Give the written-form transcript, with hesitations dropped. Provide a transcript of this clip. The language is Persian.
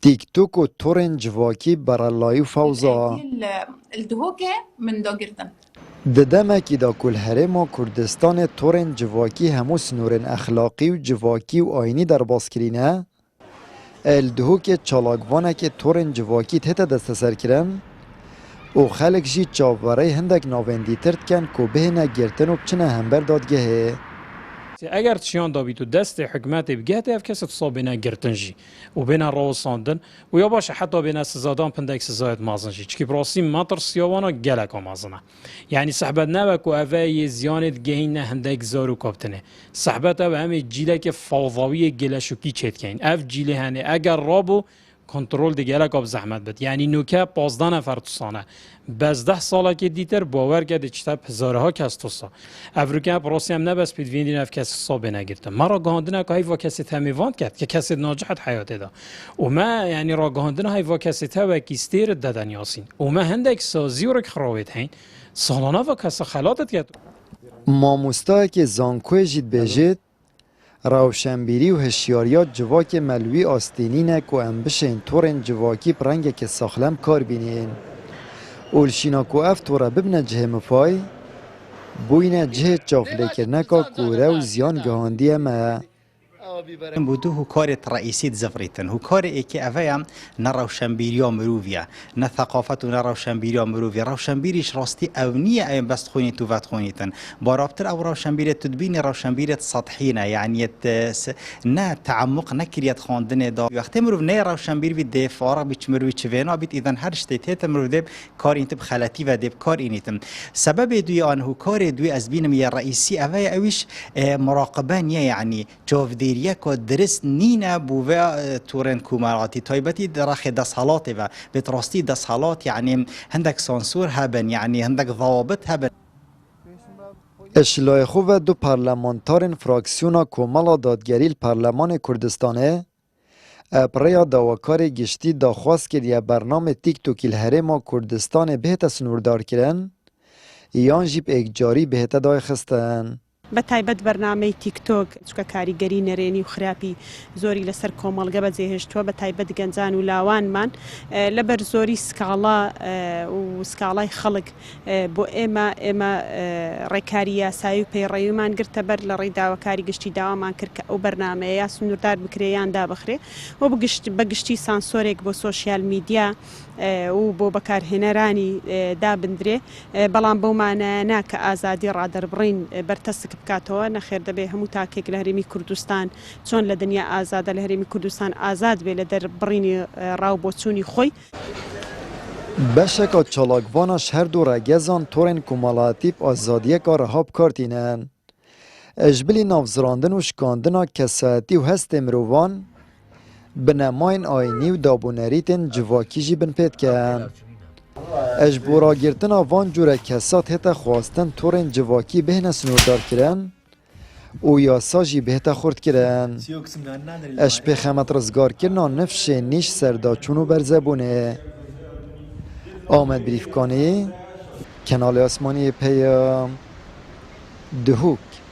تيك توك و تورن جواكي برالاي و فوزا الدهوكة من دوغرتن ددمکی دا کل هرما کردستان تورن جواکی همو سنورن اخلاقی و جواکی و آینی در باسکرینه الدهو که چالاگوانه که تورن جواکی تهتا دست سر کرن و خلق جی چاواره هندک ناوندی ترد کن که بهنه گرتن و بچنه همبر دادگه اگر تشیان دابی تو دست حکمت بگهت اف کسی تصاب بینه گرتنجی و بینه روساندن و یا باشه حتی بینه سزادان پندک سزایت مازنجی چکی براسی مطر سیاوانا گلک مازنه یعنی صحبت نبک و اوه زیانت گهین هندک زارو کابتنه صحبت او همه جیله که فوضاوی گلشوکی چید کن اف جیله هنه اگر رابو کنترل دیگه لکاب زحمت بد یعنی نوکه 15 نفر توسانه بس 10 ساله که دیتر باور کرده چطور هزارها کس توسا افریقا پروسی هم نبس پید ویندین اف کسی صابه نگرده ما را گاهندنه که هیوا کسی تمیواند کرد که کسی ناجحت حیاته دا و ما یعنی را گاهندنه هیوا کسی تا وکیستیر دادن یاسین و ما هندک سازی و رک خراوید هین سالانه و کسی خلاتت کرد ماموستا که زانکوی جید بجید روشنبیری و هشیاریات جواک ملوی آستینینه که انبشین تورن جواکی پرنگه که ساخلم کار بینین اولشینا که اف تورا ببنه جه مفای بوینه جه چافله کرنه که کوره و زیان گهاندیه ما بودو هوکارت رئیسی زفریتن هوکار ای که اویم نه روشنبیریا مروویه نه ثقافت و نه روشنبیریا مروویه روشنبیریش راستی اونیه ایم بس خونیت و وقت خونیتن با رابطر او روشنبیرت تدبین روشنبیرت سطحینه یعنی نه تعمق نکریت خواندن دا وقتی مروو نه روشنبیر بی ده فارغ بیچ مرووی چوینا بیت ایدن هر شتیت مروو دب کار اینتب خلطی و دب کار اینیتم سبب دوی آن هوکار دوی از بینم یه رئیسی اوی اویش مراقبانیه یعنی جاودیری یک درست نینه بوه تورن کوماراتی تایبتی درخ دسالات و به راستی دسالات یعنی هندک سانسور هبن یعنی هندک ضوابط هبن اشلای خوب دو پارلمانتارن فراکسیونا کومالا دادگری پارلمان کردستانه اپریا داوکار گشتی داخواست کردیه برنامه تیک توکی الهرما کردستان بهت سنوردار کرن یان جیب اگجاری بهت دای خستن بەتایبەت بەرنامەی تیکتۆک چکە کاریگەری نەرێنی و خراپی زۆری لەسەر کۆمەڵگە بەجێهێشتووە بەتایبەت گەنجان و لاوانمان لەبەر زۆری سکاڵا و سکاڵای خەڵک بۆ ئێمە ڕێکاری یاسایی و پەیڕەویمان گرتە بەر لە ڕێی داواکاری گشتی داوامان کرد کە ئەو بەرنامەیە یا سنووردار بکرێ یان دابخرێ و بەگشتی سانسۆرێک بۆ سۆشیال میدیا و بۆ بەکارهێنەرانی دابدرێ بەڵام بەومانە کە ئازادی ڕادەربڕین بەرتەسک بکاتەوە نەخێر دەبێ هەموو تاکێک لە هەرێمی کوردستان چۆن لە دنیا ئازادە لە هەرێمی کوردستان ئازاد بێ لە دەربڕینی ڕاو بۆچوونی خۆی بەشێکە چالاکوانەش هەردوو ڕێگەزان تۆرێن کومەڵاتیب ئازادیەکە ڕەها بکارتینەن ئەژبلی ناوزراندن و شکاندنا کەسایەتی و هەستێ مرۆڤان بنەماین ئاینی و دابوونەریتên civakî jî bin pêdike'n. Ej bo ragirtina van cure kesat hete xwastin torên civakî bihêne snûrdarkirin û yasa jî bihête xurtkirin. Eş pêxemet rizgarkirina nifşê nîş serdaçûn û berzebûnê. Amed Brîfkanî, Kenalê Asmaniyê Peyam, Duhok.